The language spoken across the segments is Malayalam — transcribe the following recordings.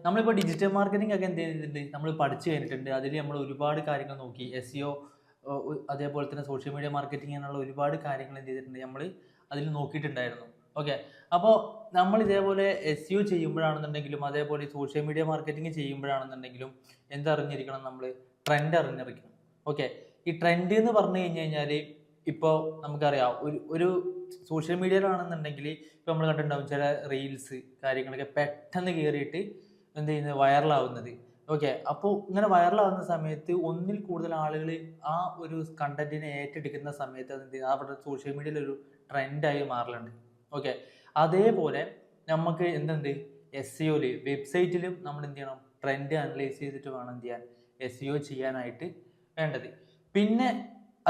നമ്മളിപ്പോൾ ഡിജിറ്റൽ മാർക്കറ്റിംഗ് ഒക്കെ എന്ത് ചെയ്തിട്ടുണ്ട്, നമ്മൾ പഠിച്ചു കഴിഞ്ഞിട്ടുണ്ട്. അതിൽ നമ്മൾ ഒരുപാട് കാര്യങ്ങൾ നോക്കി. SEO, അതേപോലെ തന്നെ സോഷ്യൽ മീഡിയ മാർക്കറ്റിംഗ് എന്നുള്ള ഒരുപാട് കാര്യങ്ങൾ എന്ത് ചെയ്തിട്ടുണ്ട്, നമ്മൾ അതിൽ നോക്കിയിട്ടുണ്ടായിരുന്നു. ഓക്കെ. അപ്പോൾ നമ്മൾ ഇതേപോലെ SEO ചെയ്യുമ്പോഴാണെന്നുണ്ടെങ്കിലും അതേപോലെ സോഷ്യൽ മീഡിയ മാർക്കറ്റിംഗ് ചെയ്യുമ്പോഴാണെന്നുണ്ടെങ്കിലും എന്തറിഞ്ഞിരിക്കണം, നമ്മൾ ട്രെൻഡ് അറിഞ്ഞിരിക്കണം. ഓക്കെ. ഈ ട്രെൻഡ് എന്ന് പറഞ്ഞു കഴിഞ്ഞ് കഴിഞ്ഞാൽ ഇപ്പോൾ നമുക്കറിയാം, ഒരു സോഷ്യൽ മീഡിയയിലാണെന്നുണ്ടെങ്കിൽ ഇപ്പോൾ നമ്മൾ കണ്ടിട്ടുണ്ടാവും ചില റീൽസ് കാര്യങ്ങളൊക്കെ പെട്ടെന്ന് കയറിയിട്ട് എന്ത് ചെയ്യുന്നത്, വൈറലാവുന്നത്. ഓക്കെ. അപ്പോൾ ഇങ്ങനെ വൈറലാവുന്ന സമയത്ത് ഒന്നിൽ കൂടുതൽ ആളുകൾ ആ ഒരു കണ്ടന്റിനെ ഏറ്റെടുക്കുന്ന സമയത്ത് അത് എന്ത് ചെയ്യുക, അവിടെ സോഷ്യൽ മീഡിയയിൽ ഒരു ട്രെൻഡായി മാറലുണ്ട്. ഓക്കെ. അതേപോലെ നമുക്ക് എന്തുണ്ട്, SEOയിൽ വെബ്സൈറ്റിലും നമ്മൾ എന്ത് ചെയ്യണം, ട്രെൻഡ് അനലൈസ് ചെയ്തിട്ട് വേണം എന്ത് ചെയ്യാൻ, SEO ചെയ്യാനായിട്ട് വേണ്ടത്. പിന്നെ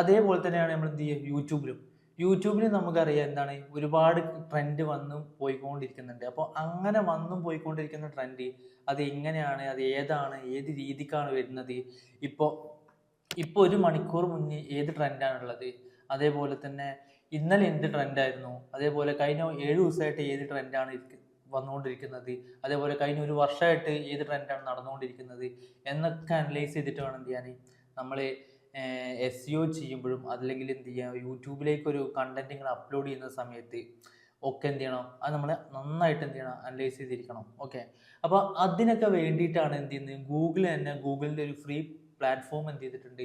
അതേപോലെ തന്നെയാണ് നമ്മൾ എന്ത് ചെയ്യുക, യൂട്യൂബിൽ നമുക്കറിയാം എന്താണ്, ഒരുപാട് ട്രെൻഡ് വന്നും പോയിക്കൊണ്ടിരിക്കുന്നുണ്ട്. അപ്പോൾ അങ്ങനെ വന്നും പോയിക്കൊണ്ടിരിക്കുന്ന ട്രെൻഡ് അത് എങ്ങനെയാണ്, അത് ഏതാണ്, ഏത് രീതിക്കാണ് വരുന്നത്, ഇപ്പോൾ ഇപ്പോൾ ഒരു മണിക്കൂർ മുന്നേ ഏത് ട്രെൻഡാണുള്ളത്, അതേപോലെ തന്നെ ഇന്നലെ എന്ത് ട്രെൻഡായിരുന്നു, അതേപോലെ കഴിഞ്ഞ 7 ദിവസമായിട്ട് ഏത് ട്രെൻഡാണ് വന്നുകൊണ്ടിരിക്കുന്നത്, അതേപോലെ കഴിഞ്ഞ ഒരു വർഷമായിട്ട് ഏത് ട്രെൻഡാണ് നടന്നുകൊണ്ടിരിക്കുന്നത് എന്നൊക്കെ അനലൈസ് ചെയ്തിട്ട് വേണം എന്ത് ചെയ്യാൻ, നമ്മൾ SEO ചെയ്യുമ്പോഴും അതല്ലെങ്കിൽ എന്ത് ചെയ്യുക, യൂട്യൂബിലേക്ക് ഒരു കണ്ടന്റ് നിങ്ങൾ അപ്ലോഡ് ചെയ്യുന്ന സമയത്ത് ഒക്കെ എന്ത് ചെയ്യണം, അത് നമ്മൾ നന്നായിട്ട് എന്ത് ചെയ്യണം, അനലൈസ് ചെയ്തിരിക്കണം. ഓക്കെ. അപ്പോൾ അതിനൊക്കെ വേണ്ടിയിട്ടാണ് എന്ത് ചെയ്യുന്നത്, ഗൂഗിളിൻ്റെ ഒരു ഫ്രീ പ്ലാറ്റ്ഫോം എന്ത് ചെയ്തിട്ടുണ്ട്,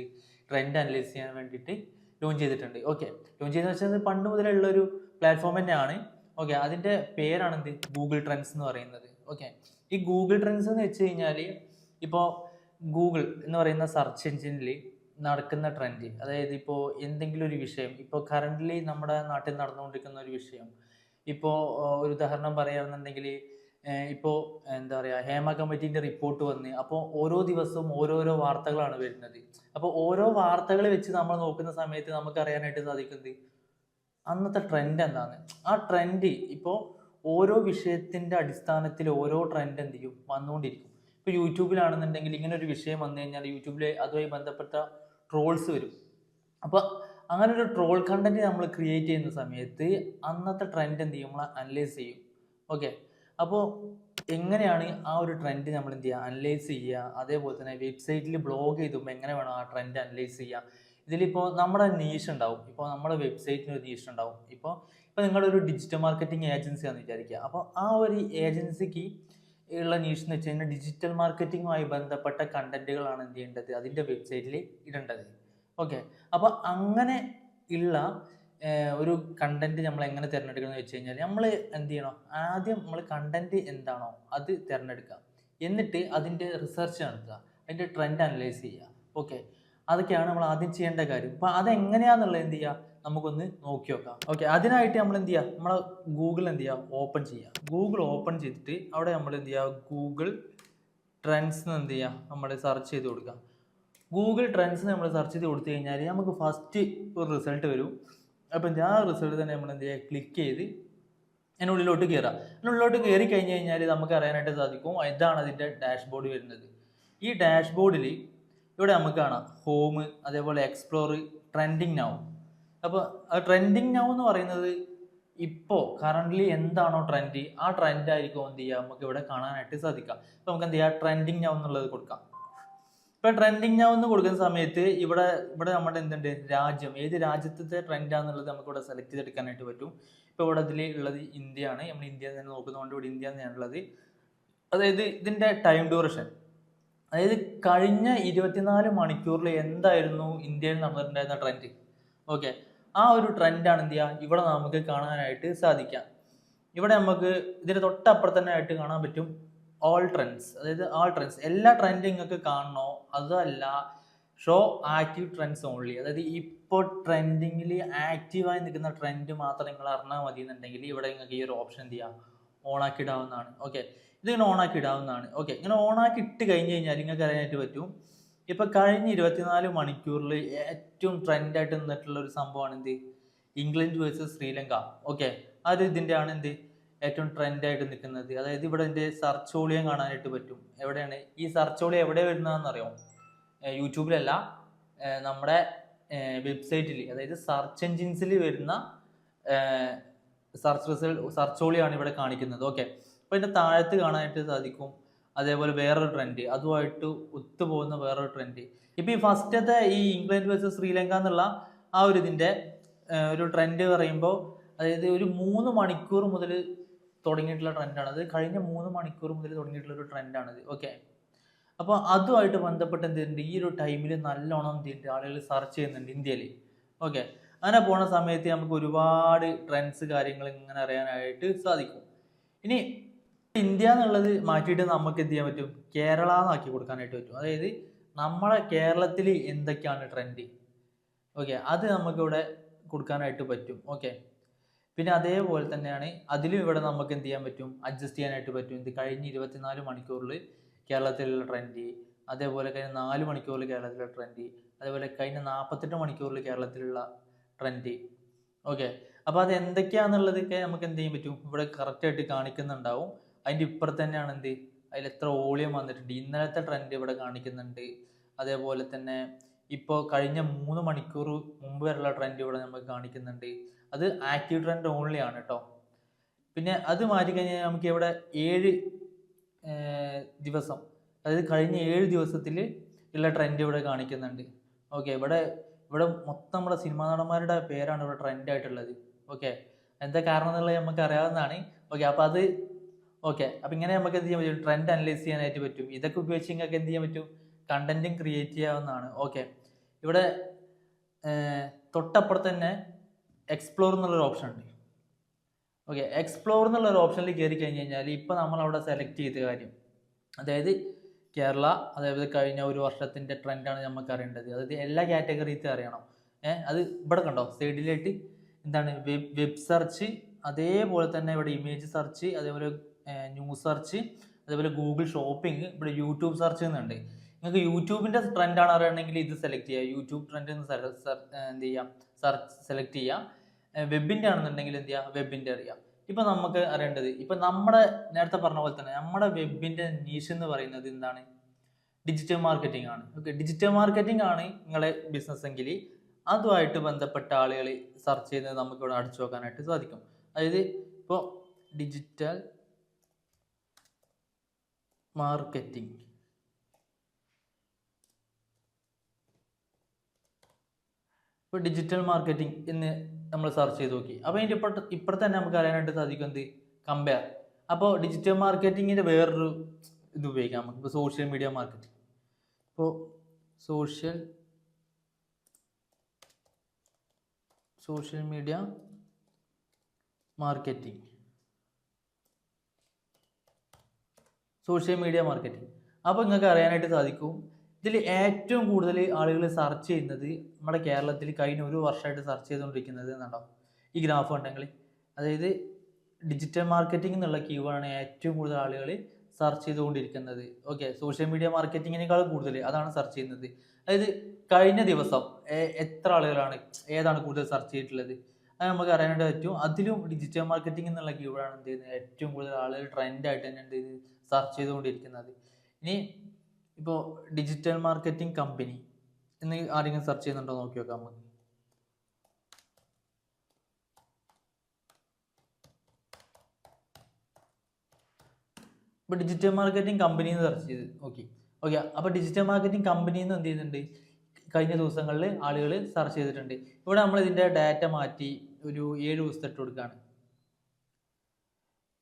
ട്രെൻഡ് അനലൈസ് ചെയ്യാൻ വേണ്ടിയിട്ട് ലോഞ്ച് ചെയ്തിട്ടുണ്ട്. ഓക്കെ. ലോഞ്ച് ചെയ്തെന്ന് വെച്ചാൽ പണ്ട് മുതലുള്ള ഒരു പ്ലാറ്റ്ഫോം തന്നെയാണ്. ഓക്കെ. അതിൻ്റെ പേരാണ് എന്ത്, ഗൂഗിൾ ട്രെൻഡ്സ് എന്ന് പറയുന്നത്. ഓക്കെ. ഈ ഗൂഗിൾ ട്രെൻഡ്സ് എന്ന് വെച്ച് കഴിഞ്ഞാൽ ഇപ്പോൾ ഗൂഗിൾ എന്ന് പറയുന്ന സെർച്ച് എഞ്ചിനിൽ നടക്കുന്ന ട്രെൻഡ്, അതായത് ഇപ്പോൾ എന്തെങ്കിലും ഒരു വിഷയം, ഇപ്പോൾ കറൻ്റ്ലി നമ്മുടെ നാട്ടിൽ നടന്നുകൊണ്ടിരിക്കുന്ന ഒരു വിഷയം, ഇപ്പോൾ ഒരു ഉദാഹരണം പറയുകയാണെന്നുണ്ടെങ്കിൽ ഇപ്പോൾ എന്താ പറയുക, ഹേമ കമ്മിറ്റീൻ്റെ റിപ്പോർട്ട് വന്ന് അപ്പോൾ ഓരോ ദിവസവും ഓരോരോ വാർത്തകളാണ് വരുന്നത്. അപ്പോൾ ഓരോ വാർത്തകൾ വെച്ച് നമ്മൾ നോക്കുന്ന സമയത്ത് നമുക്ക് അറിയാനായിട്ട് സാധിക്കുന്നത് അന്നത്തെ ട്രെൻഡ് എന്താണ്. ആ ട്രെൻഡ് ഇപ്പോൾ ഓരോ വിഷയത്തിൻ്റെ അടിസ്ഥാനത്തിൽ ഓരോ ട്രെൻഡ് എന്ത് ചെയ്യും, വന്നുകൊണ്ടിരിക്കും. ഇപ്പോൾ യൂട്യൂബിലാണെന്നുണ്ടെങ്കിൽ ഇങ്ങനെ ഒരു വിഷയം വന്നു കഴിഞ്ഞാൽ യൂട്യൂബിൽ അതുമായി ബന്ധപ്പെട്ട ട്രോൾസ് വരും. അപ്പോൾ അങ്ങനെ ഒരു ട്രോൾ കണ്ടന്റ് നമ്മൾ ക്രിയേറ്റ് ചെയ്യുന്ന സമയത്ത് അന്നത്തെ ട്രെൻഡ് എന്ത് ചെയ്യും, നമ്മൾ അനലൈസ് ചെയ്യും. ഓക്കെ. അപ്പോൾ എങ്ങനെയാണ് ആ ഒരു ട്രെൻഡ് നമ്മൾ എന്ത് ചെയ്യുക, അനലൈസ് ചെയ്യുക, അതേപോലെ തന്നെ വെബ്സൈറ്റിൽ ബ്ലോഗ് ചെയ്തുമ്പോൾ എങ്ങനെ വേണം ആ ട്രെൻഡ് അനലൈസ് ചെയ്യുക. ഇതിലിപ്പോൾ നമ്മുടെ നീഷ് ഉണ്ടാവും, ഇപ്പോൾ നമ്മുടെ വെബ്സൈറ്റിന് ഒരു നീഷ് ഉണ്ടാവും. ഇപ്പോൾ നിങ്ങളൊരു ഡിജിറ്റൽ മാർക്കറ്റിംഗ് ഏജൻസി ആണെന്ന് വിചാരിക്കുക. അപ്പോൾ ആ ഒരു ഏജൻസിക്ക് ഉള്ള നീഷ് എന്ന് വെച്ച് കഴിഞ്ഞാൽ ഡിജിറ്റൽ മാർക്കറ്റിങ്ങുമായി ബന്ധപ്പെട്ട കണ്ടന്റുകളാണ് എന്ത് ചെയ്യേണ്ടത്, അതിൻ്റെ വെബ്സൈറ്റിൽ ഇടേണ്ടത്. ഓക്കെ. അപ്പോൾ അങ്ങനെ ഉള്ള ഒരു കണ്ടന്റ് നമ്മൾ എങ്ങനെ തിരഞ്ഞെടുക്കണം എന്ന് വെച്ച് കഴിഞ്ഞാൽ നമ്മൾ എന്ത് ചെയ്യണം, ആദ്യം നമ്മൾ കണ്ടന്റ് എന്താണോ അത് തിരഞ്ഞെടുക്കുക, എന്നിട്ട് അതിൻ്റെ റിസർച്ച് നടത്തുക, അതിൻ്റെ ട്രെൻഡ് അനലൈസ് ചെയ്യുക. ഓക്കെ. അതൊക്കെയാണ് നമ്മൾ ആദ്യം ചെയ്യേണ്ട കാര്യം. അപ്പോൾ അതെങ്ങനെയാണെന്നുള്ളത് എന്ത് ചെയ്യുക, നമുക്കൊന്ന് നോക്കി നോക്കാം. ഓക്കെ. അതിനായിട്ട് നമ്മൾ എന്ത് ചെയ്യുക, നമ്മൾ ഗൂഗിൾ എന്ത് ചെയ്യുക, ഓപ്പൺ ചെയ്യുക. ഗൂഗിൾ ഓപ്പൺ ചെയ്തിട്ട് അവിടെ നമ്മൾ എന്ത് ചെയ്യുക, ഗൂഗിൾ ട്രെൻഡ്സ് എന്ന് എന്ത് ചെയ്യുക, നമ്മൾ സെർച്ച് ചെയ്ത് കൊടുക്കുക. ഗൂഗിൾ ട്രെൻഡ്സ് നമ്മൾ സെർച്ച് ചെയ്ത് കൊടുത്തു കഴിഞ്ഞാൽ നമുക്ക് ഫസ്റ്റ് ഒരു റിസൾട്ട് വരും. അപ്പം ആ റിസൾട്ട് തന്നെ നമ്മൾ എന്ത് ചെയ്യുക, ക്ലിക്ക് ചെയ്ത് അതിനുള്ളിലോട്ട് കയറുക. അതിനുള്ളിലോട്ട് കയറി കഴിഞ്ഞ് കഴിഞ്ഞാൽ നമുക്ക് അറിയാനായിട്ട് സാധിക്കും, ഇതാണ് അതിൻ്റെ ഡാഷ്ബോർഡ് വരുന്നത്. ഈ ഡാഷ്ബോർഡിൽ ഇവിടെ നമുക്ക് കാണാം ഹോം, അതേപോലെ എക്സ്പ്ലോർ, ട്രെൻഡിങ് നൗ. അപ്പോൾ ആ ട്രെൻഡിങ് നൗ എന്ന് പറയുന്നത് ഇപ്പോൾ കറൻ്റ്ലി എന്താണോ ട്രെൻഡ്, ആ ട്രെൻഡായിരിക്കും എന്ത് ചെയ്യുക, നമുക്ക് ഇവിടെ കാണാനായിട്ട് സാധിക്കാം. അപ്പോൾ നമുക്ക് എന്ത് ചെയ്യുക, ട്രെൻഡിങ് നൗ എന്നുള്ളത് കൊടുക്കാം. ഇപ്പം ട്രെൻഡിങ് നൗ എന്ന് കൊടുക്കുന്ന സമയത്ത് ഇവിടെ നമ്മുടെ എന്തുണ്ട്, രാജ്യം, ഏത് രാജ്യത്തെ ട്രെൻഡാന്നുള്ളത് നമുക്ക് ഇവിടെ സെലക്ട് ചെയ്തെടുക്കാനായിട്ട് പറ്റും. ഇപ്പോൾ ഇവിടെ ഇതിൽ ഉള്ളത് ഇന്ത്യയാണ്. നമ്മൾ ഇന്ത്യ തന്നെ നോക്കുന്നതുകൊണ്ട് ഇവിടെ ഇന്ത്യ തന്നെയാണുള്ളത്. അതായത് ഇതിൻ്റെ ടൈം ഡ്യൂറേഷൻ, അതായത് കഴിഞ്ഞ 24 മണിക്കൂറിൽ എന്തായിരുന്നു ഇന്ത്യയിൽ നടന്നിട്ടുണ്ടായിരുന്ന ട്രെൻഡ്. ഓക്കെ. ആ ഒരു ട്രെൻഡാണ് എന്ത് ചെയ്യുക, ഇവിടെ നമുക്ക് കാണാനായിട്ട് സാധിക്കാം. ഇവിടെ നമുക്ക് ഇതിൻ്റെ തൊട്ടപ്പുറത്ത് തന്നെ ആയിട്ട് കാണാൻ പറ്റും ഓൾ ട്രെൻഡ്സ്, അതായത് ആൾ ട്രെൻഡ്സ്, എല്ലാ ട്രെൻഡും നിങ്ങൾക്ക് കാണണോ, അതല്ല ഷോ ആക്റ്റീവ് ട്രെൻഡ്സ് ഓൺലി, അതായത് ഇപ്പോൾ ട്രെൻഡിങ്ങിൽ ആക്റ്റീവായി നിൽക്കുന്ന ട്രെൻഡ് മാത്രം നിങ്ങൾ അറിഞ്ഞാൽ മതി എന്നുണ്ടെങ്കിൽ ഇവിടെ നിങ്ങൾക്ക് ഈ ഒരു ഓപ്ഷൻ എന്ത് ചെയ്യാം, ഓണാക്കി ഇടാവുന്നതാണ്. ഓക്കെ. ഇതിങ്ങനെ ഓണാക്കി ഇടാവുന്നതാണ്. ഓക്കെ. ഇങ്ങനെ ഓണാക്കി ഇട്ട് കഴിഞ്ഞ് കഴിഞ്ഞാൽ നിങ്ങൾക്ക് അറിയാനായിട്ട് പറ്റും, ഇപ്പം കഴിഞ്ഞ 24 മണിക്കൂറിൽ ഏറ്റവും ട്രെൻഡായിട്ട് നിന്നിട്ടുള്ള ഒരു സംഭവമാണ് എന്ത്, ഇംഗ്ലണ്ട് വേഴ്സസ് ശ്രീലങ്ക. ഓക്കെ. അത് ഇതിൻ്റെ ആണ് എന്ത്, ഏറ്റവും ട്രെൻഡായിട്ട് നിൽക്കുന്നത്. അതായത് ഇവിടെ എൻ്റെ സെർച്ച് വോളിയം കാണാനായിട്ട് പറ്റും. എവിടെയാണ് ഈ സെർച്ച് വോളിയം എവിടെ വരുന്നതെന്ന് അറിയാം, യൂട്യൂബിലല്ല, നമ്മുടെ വെബ്സൈറ്റിൽ, അതായത് സെർച്ച് എൻജിൻസിൽ വരുന്ന സെർച്ച് വോളിയമാണ് ഇവിടെ കാണിക്കുന്നത്. ഓക്കെ. അപ്പോൾ ഇതിൻ്റെ താഴത്ത് കാണാനായിട്ട് സാധിക്കും അതേപോലെ വേറൊരു ട്രെൻഡ്, അതുമായിട്ട് ഒത്തുപോകുന്ന വേറൊരു ട്രെൻഡ്. ഇപ്പം ഈ ഫസ്റ്റത്തെ ഈ ഇംഗ്ലണ്ട് വേഴ്സസ് ശ്രീലങ്ക എന്നുള്ള ആ ഒരു ഇതിൻ്റെ ഒരു ട്രെൻഡ് പറയുമ്പോൾ, അതായത് ഒരു 3 മണിക്കൂർ മുതൽ തുടങ്ങിയിട്ടുള്ള ട്രെൻഡാണ് അത്. കഴിഞ്ഞ 3 മണിക്കൂർ മുതൽ തുടങ്ങിയിട്ടുള്ള ഒരു ട്രെൻഡാണിത്. ഓക്കെ, അപ്പോൾ അതുമായിട്ട് ബന്ധപ്പെട്ട് എന്ത് ചെയ്യുന്നുണ്ട്, ഈ ഒരു ടൈമിൽ നല്ലോണം എന്ത് ചെയ്യുന്നുണ്ട്, ആളുകൾ സെർച്ച് ചെയ്യുന്നുണ്ട് ഇന്ത്യയിൽ. ഓക്കെ, അങ്ങനെ പോണ സമയത്ത് നമുക്ക് ഒരുപാട് ട്രെൻഡ്സ് കാര്യങ്ങൾ ഇങ്ങനെ അറിയാനായിട്ട് സാധിക്കും. ഇനി ഇന്ത്യ എന്നുള്ളത് മാറ്റിയിട്ട് നമുക്ക് എന്ത് ചെയ്യാൻ പറ്റും, കേരള എന്നാക്കി കൊടുക്കാനായിട്ട് പറ്റും. അതായത് നമ്മളെ കേരളത്തിൽ എന്തൊക്കെയാണ് ട്രെൻഡ്, ഓക്കെ, അത് നമുക്കിവിടെ കൊടുക്കാനായിട്ട് പറ്റും. ഓക്കെ, പിന്നെ അതേപോലെ തന്നെയാണ് അതിലും ഇവിടെ നമുക്ക് എന്ത് ചെയ്യാൻ പറ്റും, അഡ്ജസ്റ്റ് ചെയ്യാനായിട്ട് പറ്റും. ഇത് കഴിഞ്ഞ 24 മണിക്കൂറിൽ കേരളത്തിലുള്ള ട്രെൻഡ്, അതേപോലെ കഴിഞ്ഞ 4 മണിക്കൂറിൽ കേരളത്തിലുള്ള ട്രെൻഡ്, അതേപോലെ കഴിഞ്ഞ 48 മണിക്കൂറിൽ കേരളത്തിലുള്ള ട്രെൻഡ്. ഓക്കെ, അപ്പോൾ അത് എന്തൊക്കെയാണെന്നുള്ളതൊക്കെ നമുക്ക് എന്ത് ചെയ്യാൻ പറ്റും, ഇവിടെ കറക്റ്റായിട്ട് കാണിക്കുന്നുണ്ടാവും. അതിൻ്റെ ഇപ്പുറത്ത് തന്നെയാണ് എന്ത്, അതിൽ എത്ര വോളിയം വന്നിട്ടുണ്ട്, ഇന്നലത്തെ ട്രെൻഡ് ഇവിടെ കാണിക്കുന്നുണ്ട്. അതേപോലെ തന്നെ ഇപ്പോൾ കഴിഞ്ഞ 3 മണിക്കൂർ മുമ്പ് വരെയുള്ള ട്രെൻഡ് ഇവിടെ നമുക്ക് കാണിക്കുന്നുണ്ട്. അത് ആക്റ്റീവ് ട്രെൻഡ് ഓൺലി ആണ് കേട്ടോ. പിന്നെ അത് മാറ്റി കഴിഞ്ഞാൽ നമുക്ക് ഇവിടെ 7 ദിവസം, അതായത് കഴിഞ്ഞ 7 ദിവസത്തിൽ ഉള്ള ട്രെൻഡ് ഇവിടെ കാണിക്കുന്നുണ്ട്. ഓക്കെ, ഇവിടെ മൊത്തം നമ്മുടെ സിനിമാ നടന്മാരുടെ പേരാണ് ഇവിടെ ട്രെൻഡ് ആയിട്ടുള്ളത്. ഓക്കെ, എന്താ കാരണം എന്നുള്ളത് നമുക്ക് അറിയാവുന്നതാണ്. ഓക്കെ, അപ്പോൾ അത് ഓക്കെ, അപ്പം ഇങ്ങനെ നമുക്ക് എന്ത് ചെയ്യാൻ പറ്റും, ട്രെൻഡ് അനലൈസ് ചെയ്യാനായിട്ട് പറ്റും. ഇതൊക്കെ ഉപയോഗിച്ച് നിങ്ങൾക്ക് എന്ത് ചെയ്യാൻ പറ്റും, കണ്ടന്റും ക്രിയേറ്റ് ചെയ്യാവുന്നതാണ്. ഓക്കെ, ഇവിടെ തൊട്ടപ്പുറത്ത് തന്നെ എക്സ്പ്ലോർ എന്നുള്ളൊരു ഓപ്ഷൻ ഉണ്ട്. ഓക്കെ, എക്സ്പ്ലോർ എന്നുള്ളൊരു ഓപ്ഷനിൽ കയറി കഴിഞ്ഞ് കഴിഞ്ഞാൽ ഇപ്പം നമ്മളവിടെ സെലക്ട് ചെയ്ത കാര്യം, അതായത് കേരള, അതേപോലെ കഴിഞ്ഞ ഒരു വർഷത്തിൻ്റെ ട്രെൻഡാണ് നമുക്ക് അറിയേണ്ടത്. അതായത് എല്ലാ കാറ്റഗറിയും അറിയണം. അത് ഇവിടെ കണ്ടോ സൈഡിലായിട്ട് എന്താണ്, വെബ് സെർച്ച്, അതേപോലെ തന്നെ ഇവിടെ ഇമേജ് സെർച്ച്, അതേപോലെ ന്യൂസ് സെർച്ച്, അതേപോലെ ഗൂഗിൾ ഷോപ്പിംഗ്, ഇവിടെ യൂട്യൂബ് സെർച്ച് എന്നുണ്ട്. നിങ്ങൾക്ക് യൂട്യൂബിൻ്റെ ട്രെൻഡാണ് അറിയണമെങ്കിൽ ഇത് സെലക്ട് ചെയ്യുക, യൂട്യൂബ് ട്രെൻഡ് എന്ത് ചെയ്യാം, സെലക്ട് ചെയ്യാം. വെബിൻ്റെ ആണെന്നുണ്ടെങ്കിൽ എന്ത് ചെയ്യുക, വെബിൻ്റെ അറിയാം. ഇപ്പം നമുക്ക് അറിയേണ്ടത്, ഇപ്പം നമ്മുടെ നേരത്തെ പറഞ്ഞ പോലെ തന്നെ നമ്മുടെ വെബിൻ്റെ നീഷ് എന്ന് പറയുന്നത് എന്താണ്, ഡിജിറ്റൽ മാർക്കറ്റിംഗ് ആണ്. ഓക്കെ, ഡിജിറ്റൽ മാർക്കറ്റിംഗ് ആണ് നിങ്ങളെ ബിസിനസ് എങ്കിൽ അതുമായിട്ട് ബന്ധപ്പെട്ട ആളുകൾ സെർച്ച് ചെയ്യുന്നത് നമുക്ക് ഇവിടെ അടിച്ചു നോക്കാനായിട്ട് സാധിക്കും. അതായത് ഇപ്പോൾ ഡിജിറ്റൽ മാർക്കറ്റിംഗ്, ഇപ്പോൾ ഡിജിറ്റൽ മാർക്കറ്റിംഗ് എന്ന് നമ്മൾ സെർച്ച് ചെയ്ത് നോക്കി. അപ്പോൾ അതിൻ്റെ ഇപ്പുറത്ത് തന്നെ നമുക്ക് അറിയാനായിട്ട് സാധിക്കും എന്ത്, കമ്പയർ. അപ്പോൾ ഡിജിറ്റൽ മാർക്കറ്റിങ്ങിൻ്റെ വേറൊരു ഇത് ഉപയോഗിക്കാം നമുക്ക്. ഇപ്പോൾ സോഷ്യൽ മീഡിയ മാർക്കറ്റിംഗ്, ഇപ്പോൾ സോഷ്യൽ മീഡിയ മാർക്കറ്റിംഗ്, അപ്പോൾ നിങ്ങൾക്ക് അറിയാനായിട്ട് സാധിക്കും ഇതിൽ ഏറ്റവും കൂടുതൽ ആളുകൾ സെർച്ച് ചെയ്യുന്നത് നമ്മുടെ കേരളത്തിൽ കഴിഞ്ഞ ഒരു വർഷമായിട്ട് സെർച്ച് ചെയ്തുകൊണ്ടിരിക്കുന്നത് എന്നാണോ ഈ ഗ്രാഫ് ഉണ്ടെങ്കിൽ, അതായത് ഡിജിറ്റൽ മാർക്കറ്റിംഗ് എന്നുള്ള കീവേഡാണ് ഏറ്റവും കൂടുതൽ ആളുകൾ സെർച്ച് ചെയ്തുകൊണ്ടിരിക്കുന്നത്. ഓക്കെ, സോഷ്യൽ മീഡിയ മാർക്കറ്റിങ്ങിനേക്കാളും കൂടുതൽ അതാണ് സെർച്ച് ചെയ്യുന്നത്. അതായത് കഴിഞ്ഞ ദിവസം എത്ര ആളുകളാണ് ഏതാണ് കൂടുതൽ സെർച്ച് ചെയ്തിട്ടുള്ളത് അത് നമുക്ക് അറിയാനായിട്ട് പറ്റും. അതിലും ഡിജിറ്റൽ മാർക്കറ്റിംഗ് എന്നുള്ള കീവേഡാണ് എന്ത് ചെയ്യുന്നത് ഏറ്റവും കൂടുതൽ ആളുകൾ ട്രെൻഡായിട്ട് തന്നെ എന്ത് ചെയ്ത് സെർച്ച് ചെയ്തുകൊണ്ടിരിക്കുന്നത്. ഇനി ഇപ്പോൾ ഡിജിറ്റൽ മാർക്കറ്റിംഗ് കമ്പനി എന്ന് ആരെങ്കിലും സെർച്ച് ചെയ്യുന്നുണ്ടോ നോക്കി നോക്കാം നമുക്ക്. ഇപ്പോൾ ഡിജിറ്റൽ മാർക്കറ്റിംഗ് കമ്പനി എന്ന് സെർച്ച് ചെയ്ത് നോക്കി. ഓക്കെ, അപ്പോൾ ഡിജിറ്റൽ മാർക്കറ്റിംഗ് കമ്പനി എന്ന് എന്ത് ചെയ്യുന്നുണ്ട്, കഴിഞ്ഞ ദിവസങ്ങളിൽ ആളുകൾ സെർച്ച് ചെയ്തിട്ടുണ്ട്. ഇവിടെ നമ്മൾ ഇതിൻ്റെ ഡാറ്റ മാറ്റി ഒരു 7 ദിവസത്തെ ഇട്ട് കൊടുക്കുകയാണ്.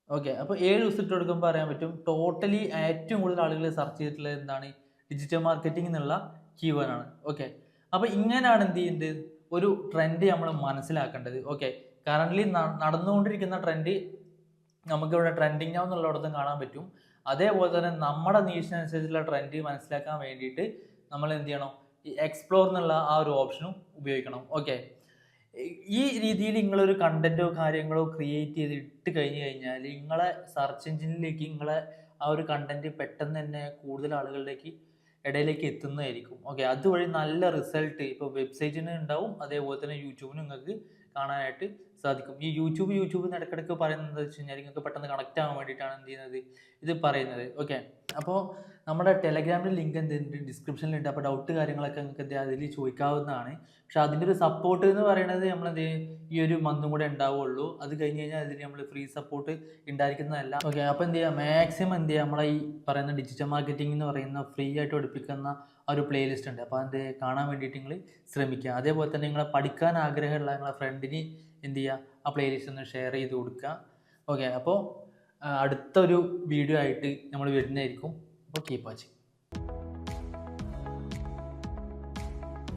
ഓക്കെ, അപ്പോൾ 7 ദിവസം ഇട്ട് കൊടുക്കുമ്പോൾ അറിയാൻ പറ്റും ടോട്ടലി ഏറ്റവും കൂടുതൽ ആളുകൾ സെർച്ച് ചെയ്തിട്ടുള്ളത് എന്താണ്, ഡിജിറ്റൽ മാർക്കറ്റിംഗ് എന്നുള്ള കീവേഡാണ്. ഓക്കെ, അപ്പോൾ ഇങ്ങനെയാണ് എന്ത് ചെയ്യുന്നത് ഒരു ട്രെൻഡ് നമ്മൾ മനസ്സിലാക്കേണ്ടത്. ഓക്കെ, കറൻ്റ്ലി നടന്നുകൊണ്ടിരിക്കുന്ന ട്രെൻഡ് നമുക്കിവിടെ ട്രെൻഡിങ് നൗ എന്നുള്ളിടത്തും കാണാൻ പറ്റും. അതേപോലെ തന്നെ നമ്മുടെ നീഷിനനുസരിച്ചുള്ള ട്രെൻഡ് മനസ്സിലാക്കാൻ വേണ്ടിയിട്ട് നമ്മൾ എന്ത് ചെയ്യണം, ഈ എക്സ്പ്ലോർ എന്നുള്ള ആ ഒരു ഓപ്ഷനും ഉപയോഗിക്കണം. ഓക്കെ, ഈ രീതിയിൽ നിങ്ങളൊരു കണ്ടന്റോ കാര്യങ്ങളോ ക്രിയേറ്റ് ചെയ്ത് ഇട്ട് കഴിഞ്ഞ് കഴിഞ്ഞാൽ നിങ്ങളെ സെർച്ച് എഞ്ചിനിലേക്ക് നിങ്ങളെ ആ ഒരു കണ്ടന്റ് പെട്ടെന്ന് തന്നെ കൂടുതൽ ആളുകളിലേക്ക് ഇടയിലേക്ക് എത്തുന്നതായിരിക്കും. ഓക്കെ, അതുവഴി നല്ല റിസൾട്ട് ഇപ്പോൾ വെബ്സൈറ്റിന് ഉണ്ടാവും, അതേപോലെ തന്നെ യൂട്യൂബിന് നിങ്ങൾക്ക് കാണാനായിട്ട് സാധിക്കും. ഈ യൂട്യൂബ് ഇടയ്ക്കിടയ്ക്ക് പറയുന്നത് എന്താ വെച്ച് കഴിഞ്ഞാൽ നിങ്ങൾക്ക് പെട്ടെന്ന് കണക്റ്റ് ആവാൻ വേണ്ടിയിട്ടാണ് എന്ത് ചെയ്യുന്നത്, ഇത് പറയുന്നത്. ഓക്കെ, അപ്പോൾ നമ്മുടെ ടെലഗ്രാമിൽ ലിങ്ക് എന്തുണ്ട്, ഡിസ്ക്രിപ്ഷനിലുണ്ട്. അപ്പോൾ ഡൗട്ട് കാര്യങ്ങളൊക്കെ നിങ്ങൾക്ക് എന്ത് അതിൽ ചോദിക്കാവുന്നതാണ്. പക്ഷെ അതിൻ്റെ ഒരു സപ്പോർട്ട് എന്ന് പറയുന്നത് നമ്മളെന്ത് ഈ ഒരു മന്തും കൂടെ ഉണ്ടാവുള്ളൂ. അത് കഴിഞ്ഞ് കഴിഞ്ഞാൽ അതിന് നമ്മൾ ഫ്രീ സപ്പോർട്ട് ഉണ്ടായിരിക്കുന്നതല്ല. ഓക്കെ, അപ്പോൾ എന്ത് ചെയ്യുക, മാക്സിമം എന്ത് ചെയ്യുക, നമ്മളെ ഈ പറയുന്ന ഡിജിറ്റൽ മാർക്കറ്റിംഗ് എന്ന് പറയുന്ന ഫ്രീ ആയിട്ട് പഠിപ്പിക്കുന്ന ആ ഒരു പ്ലേലിസ്റ്റ് ഉണ്ട്. അപ്പോൾ അത് കാണാൻ വേണ്ടിയിട്ട് നിങ്ങൾ ശ്രമിക്കുക. അതേപോലെ തന്നെ നിങ്ങളെ പഠിക്കാൻ ആഗ്രഹമുള്ള നിങ്ങളെ ഫ്രണ്ടിന് എന്ത് ചെയ്യുക, ആ പ്ലേലിസ്റ്റ് ഒന്ന് ഷെയർ ചെയ്ത് കൊടുക്കുക. ഓക്കെ, അപ്പോൾ അടുത്തൊരു വീഡിയോ ആയിട്ട് നമ്മൾ വരുന്നതായിരിക്കും. അപ്പോൾ കീപ്പ് വാച്ചിങ്.